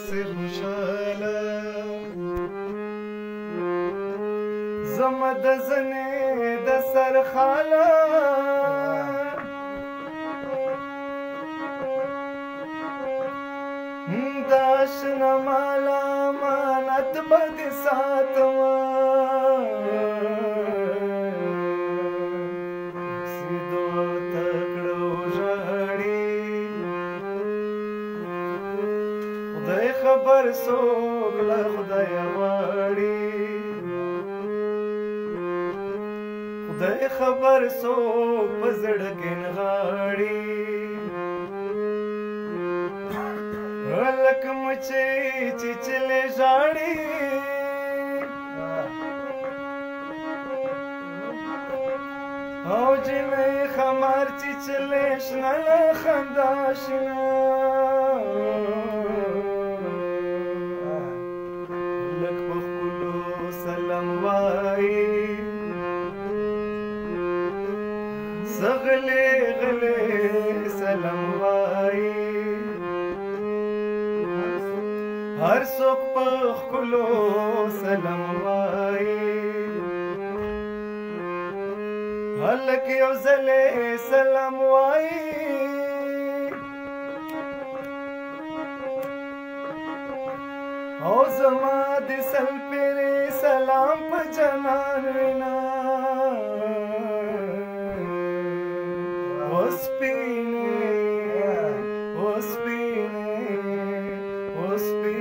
داسې خوشاله زما د زنې د سر خاله دا شنه مالا امانت به دې ساتمه خبر څوک له خدایه غواړي خدای خبر څوک په زړه کې نغاړي لکه مچۍ چې چلې ژاړي او جنۍ خمار چې چلې شنه له خندا شنه غلې غلې سلام وایي هر څوک په ښکلو سلام وایي هلک یو ځلې سلام وایي او زما د سل پیرې سلام په جنان وینا Ospine, ospine, ospine.